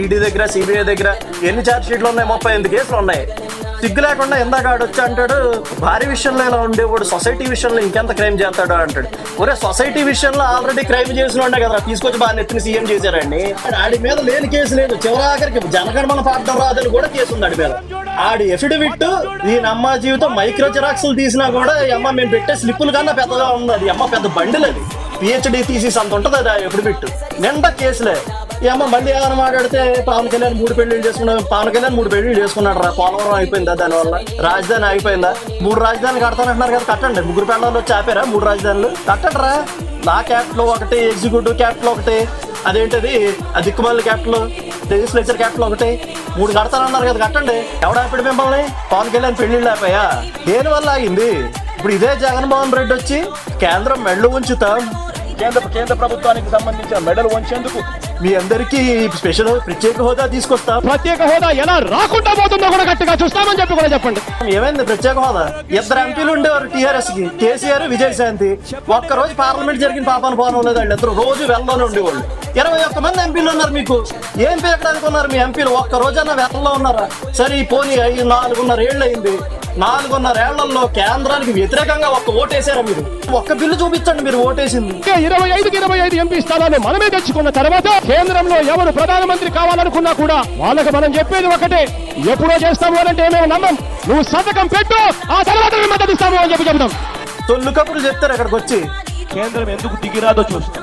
ED దగ్గర CBI దగ్గర ఎన్ని ఛార్జ్ షీట్లు ఉన్నాయి? 38 కేసులు ఉన్నాయి. సిగ్గు లేకుండా ఇందాక ఆడొచ్చి అంటాడు భారీ విషయంలో ఇలా ఉండేవాడు, సొసైటీ విషయంలో ఇంకెంత క్రైమ్ చేస్తాడు అంటాడు. ఒరే, సొసైటీ విషయంలో ఆల్రెడీ క్రైమ్ చేసిన ఉండే కదా, తీసుకొచ్చి బాగా నెత్తిని సీఎం చేశారండి. ఆడి మీద లేని కేసు లేదు. చివరాఖరికి జనగణమన పాఠం రాదని కూడా కేసు ఉంది ఆడి మీద. ఆడి ఎఫిడవిట్ ఈ అమ్మ జీవితం మైక్రో జిరాక్స్లు తీసినా కూడా అమ్మ మేము పెట్టే స్లిప్పులు కన్నా పెద్దగా ఉంది. అది అమ్మ పెద్ద బండిల్, అది పిహెచ్డి థీసిస్ అంత ఉంటుంది. అది ఆ ఎఫిడవిట్ నిండా కేసులే. ఈ అమ్మ మళ్ళీ ఏమైనా మాట్లాడితే పవన్ కళ్యాణ్ 3 పెళ్లిళ్ళు చేసుకున్నాడు. పవన్ కళ్యాణ్ 3 పెళ్లిళ్ళు చేసుకున్నాడు రా. పోలవరం అయిపోయిందా దానివల్ల? రాజధాని అయిపోయిందా? 3 రాజధానులు కడతానంటున్నారు కదా, కట్టండి. 3 పెళ్ళాలు వచ్చి ఆపారా 3 రాజధానులు? కట్టండి రా. నా క్యాపిటల్ ఒకటి, ఎగ్జిక్యూటివ్ క్యాపిటల్ ఒకటి, అదేంటది ఆ దిక్కుమాలి క్యాపిటల్, లెజిస్లేచర్ క్యాపిటల్ ఒకటి, 3 కడతానన్నారు కదా, కట్టండి. ఎవడాపిడి మిమ్మల్ని? పవన్ కళ్యాణ్ పెళ్లిళ్ళు ఆపాయా? దేని వల్ల ఆగింది? ఇప్పుడు ఇదే జగన్మోహన్ రెడ్డి వచ్చి కేంద్రం మెడలు ఉంచుతాం, కేంద్ర ప్రభుత్వానికి సంబంధించిన మెడలు వంచేందుకు మీ అందరికీ స్పెషల్ ప్రత్యేక హోదా తీసుకొస్తాం. ప్రత్యేక హోదా ఎలా రాకుండా పోతుందో కూడా గట్టిగా చూస్తామని చెప్పి కూడా చెప్పండి. ఏమైంది ప్రత్యేక హోదా? 2 ఎంపీలు ఉండేవారు టీఆర్ఎస్ కి, కేసీఆర్, విజయశాంతి. ఒక్కరోజు పార్లమెంట్ జరిగిన పాపాను పోవడం లేదు. వాళ్ళు ఇద్దరు రోజు వెళ్ళలోనే ఉండేవాళ్ళు. 21 మంది ఎంపీలు ఉన్నారు. మీకు ఏం పీకడానికి ఉన్నారు మీ ఎంపీలు? ఒక్క రోజన్నా వెళ్ళలో ఉన్నారా? సరే పోనీ 4.5 ఏళ్ళు అయింది. 4.5 ఏళ్లలో కేంద్రానికి వ్యతిరేకంగా ఒక్క ఓటేసారా మీరు? ఒక్క బిల్లు చూపించండి మీరు ఓటేసింది. 25కి 25 ఎంపీ స్థానాలు మనమే తెచ్చుకున్న తర్వాత కేంద్రంలో ఎవరు ప్రధానమంత్రి కావాలనుకున్నా కూడా వాళ్ళకి మనం చెప్పేది ఒకటే, ఎప్పుడో చేస్తాము అంటే ఏమేమి నమ్మం. నువ్వు సంతకం పెట్టు, ఆ తర్వాత మద్దతు ఇస్తాము అని చెప్పి చెబుతాం. తొల్లు కబుర్లు చెప్తారు అక్కడికి వచ్చి. కేంద్రం ఎందుకు దిగిరాదో చూస్తాం.